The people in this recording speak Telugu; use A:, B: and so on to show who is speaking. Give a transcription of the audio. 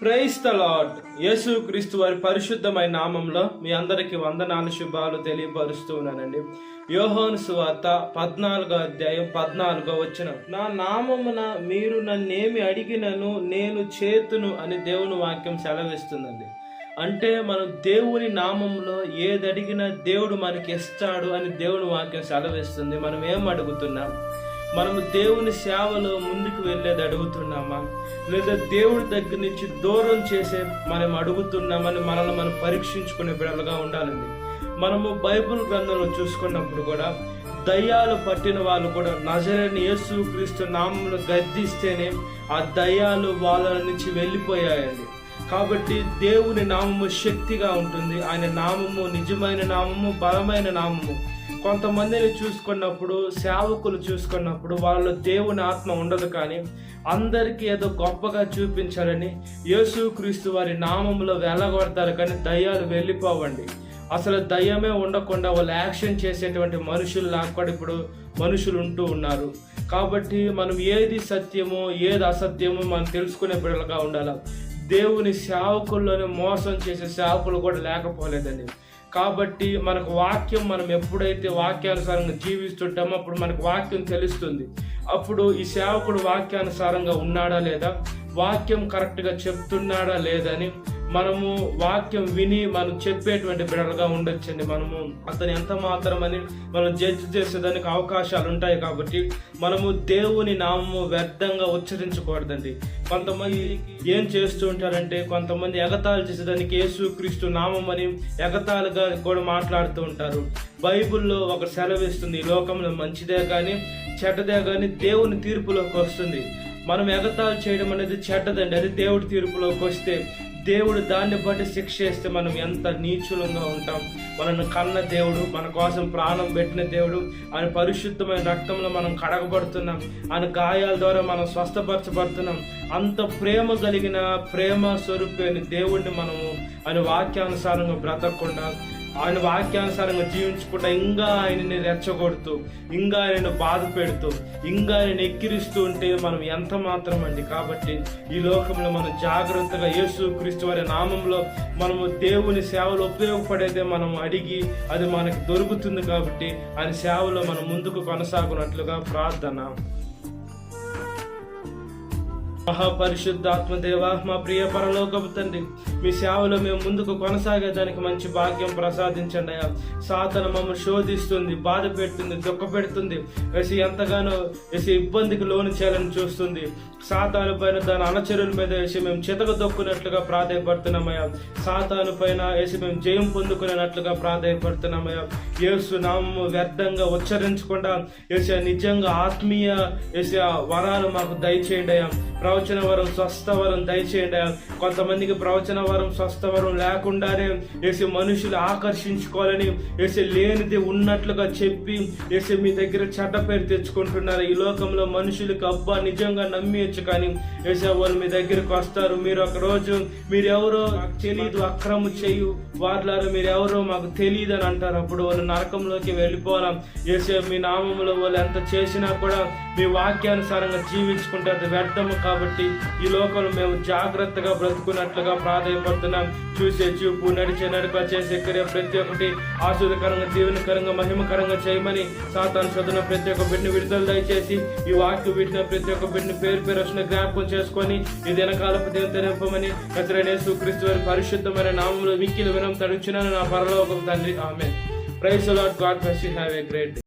A: Praise the lord. యేసు క్రీస్తు వారి పరిశుద్ధమైన నామంలో మీ అందరికీ వందనాలు శుభాలు తెలియపరుస్తూ ఉన్నానండి. యోహాను సువార్త 14వ అధ్యాయం 14వ వచనం, నా నామమున మీరు నన్నేమి అడిగినను నేను చేతును అని దేవుని వాక్యం సెలవిస్తుందండి. అంటే మనం దేవుని నామంలో ఏది అడిగినా దేవుడు మనకి ఇస్తాడు అని దేవుని వాక్యం సెలవిస్తుంది. మనం ఏం అడుగుతున్నాం? మనము దేవుని సేవలో ముందుకు వెళ్ళేది అడుగుతున్నామా, లేదా దేవుడి దగ్గర నుంచి దూరం చేసే మనం అడుగుతున్నామని మనల్ని మనం పరీక్షించుకునే బిడ్డలుగా ఉండాలండి. మనము బైబిల్ గ్రంథంలో చూసుకున్నప్పుడు కూడా దయ్యాలు పట్టిన వాళ్ళు కూడా నజరేయుడైన యేసు క్రీస్తు నామములో గద్దిస్తేనే ఆ దయ్యాలు వాళ్ళ నుంచి వెళ్ళిపోయాయండి. కాబట్టి దేవుని నామము శక్తిగా ఉంటుంది. ఆయన నామము నిజమైన నామము, బలమైన నామము. కొంతమందిని చూసుకున్నప్పుడు, సేవకులు చూసుకున్నప్పుడు వాళ్ళలో దేవుని ఆత్మ ఉండదు, కానీ అందరికీ ఏదో గొప్పగా చూపించాలని యేసుక్రీస్తు వారి నామంలో వెళ్ళగొడతారు, కానీ దయ్యాలు వెళ్ళిపోవండి. అసలు దయ్యమే ఉండకుండా వాళ్ళు యాక్షన్ చేసేటువంటి మనుషులు కూడా ఇప్పుడు మనుషులు ఉంటూ ఉన్నారు. కాబట్టి మనం ఏది సత్యమో ఏది అసత్యమో మనం తెలుసుకునే బిడ్డలుగా ఉండాలి. దేవుని సేవకుల్లోనే మోసం చేసే సేవకులు కూడా లేకపోలేదండి. కాబట్టి మనకు వాక్యం, మనం ఎప్పుడైతే వాక్యానుసారంగా జీవిస్తుంటామో అప్పుడు మనకు వాక్యం తెలుస్తుంది. అప్పుడు ఈ సేవకుడు వాక్యానుసారంగా ఉన్నాడా లేదా, వాక్యం కరెక్ట్గా చెప్తున్నాడా లేదని మనము వాక్యం విని మనం చెప్పేటువంటి బిడ్డలుగా ఉండొచ్చండి. మనము అతను ఎంత మాత్రమని మనం జడ్జి చేసేదానికి అవకాశాలు ఉంటాయి. కాబట్టి మనము దేవుని నామము వ్యర్థంగా ఉచ్చరించకూడదండి. కొంతమంది ఏం చేస్తూ ఉంటారంటే, కొంతమంది ఎగతాళి చేసేదానికి యేసుక్రీస్తు నామం అని ఎగతాళిగా కూడా మాట్లాడుతూ ఉంటారు. బైబిల్లో ఒక సెలవిస్తుంది, ఈ లోకంలో మంచిదే కానీ చెడ్డదే కానీ దేవుని తీర్పులోకి వస్తుంది. మనం ఎగతాళి చేయడం అనేది చెడ్డదండి, అది దేవుడి తీర్పులోకి వస్తే దేవుడు దాన్ని బట్టి శిక్ష చేస్తే మనం ఎంత నీచులంగా ఉంటాం. మనల్ని కన్న దేవుడు, మన కోసం ప్రాణం పెట్టిన దేవుడు, ఆయన పరిశుద్ధమైన రక్తంలో మనం కడగబడుతున్నాం, ఆయన గాయాల ద్వారా మనం స్వస్థపరచబడుతున్నాం. అంత ప్రేమ కలిగిన ప్రేమ స్వరూపైన దేవుడిని మనము ఆయన వాక్యానుసారంగా బ్రతకకుండా, ఆయన వాక్యానుసారంగా జీవించకుండా ఇంకా ఆయనని రెచ్చగొడుతూ, ఇంకా ఆయనను బాధ పెడుతూ, ఇంకా ఆయన ఎక్కిరిస్తూ ఉంటే మనం ఎంత మాత్రం అండి. కాబట్టి ఈ లోకంలో మనం జాగ్రత్తగా యేసుక్రీస్తు వారి నామంలో మనము దేవుని సేవలో ఉపయోగపడేదే మనం అడిగి అది మనకి దొరుకుతుంది. కాబట్టి ఆయన సేవలో మనం ముందుకు కొనసాగునట్లుగా ప్రార్థన. మహాపరిశుద్ధాత్మదేవ, మా ప్రియ పరలోకపు తండ్రి, మీ సేవలో మేము ముందుకు కొనసాగేదానికి మంచి భాగ్యం ప్రసాదించండి అయ్యా. సాతాను మమ్మల్ని శోధిస్తుంది, బాధ పెడుతుంది, దుఃఖ పెడుతుంది, వేసి ఎంతగానో వేసి ఇబ్బందికి లోను చేయాలని చూస్తుంది. సాతాను పైన దాని అనుచరుల మీద వేసి మేము చితక దొక్కున్నట్లుగా ప్రాధాయపడుతున్నామయ్యా. సాతాను పైన వేసి మేము జయం పొందుకునేటట్లుగా ప్రాధాయపడుతున్నామయ్యా. యేసు నామము వ్యర్థంగా ఉచ్చరించకుండా వేసి నిజంగా ఆత్మీయ వేసి వరాలు మాకు దయచేయండి అయ్యా. ప్రవచన వరం, స్వస్థ వరం దయచేయండి. కొంతమందికి ప్రవచన వరం, స్వస్థ వరం లేకుండానే వేసి మనుషులు ఆకర్షించుకోవాలని వేసి లేనిది ఉన్నట్లుగా చెప్పి వేసి మీ దగ్గర చెడ్డ పేరు తెచ్చుకుంటున్నారు. ఈ లోకంలో మనుషులకి అబ్బా నిజంగా నమ్మేయచ్చు, కానీ వేసే వాళ్ళు మీ దగ్గరికి వస్తారు. మీరు ఒక రోజు మీరెవరో నాకు తెలియదు, అక్రమ చేయు వారులారు మీరెవరో మాకు తెలియదు అని అంటారు. అప్పుడు వాళ్ళు నరకంలోకి వెళ్ళిపోవాలి. వేసే మీ నామంలో వాళ్ళు ఎంత చేసినా కూడా మీ వాక్యానుసారంగా జీవించుకుంటే అది వ్యర్థము. కాబట్టి ఈ లోకంలో మేము జాగ్రత్తగా బ్రతుకున్నట్లుగా ప్రాధాయపడుతున్నాం. చూసే చూపు, నడిచే నడక, చేసే క్రియ ప్రతి ఒక్కటి ఆశీర్వదకరంగా, దీవెనకరంగా, మహిమకరంగా చేయమని సాతాను చదువున ప్రతి ఒక్క బిడ్డని విడుదల దయచేసి ఈ వాక్యం వీటిన ప్రతి ఒక్క బిడ్డని పేరు పేరు వచ్చిన జ్ఞాపకం చేసుకొని ఈ దినకాలపు దేవుని తెరపమని యేసుక్రీస్తు వారి పరిశుద్ధమైన నామములో మిక్కిలి వినం తడుచున్నాను నా పరలోకపు తండ్రి. ఆమేన్. Praise the lord. God bless you. Have a great day.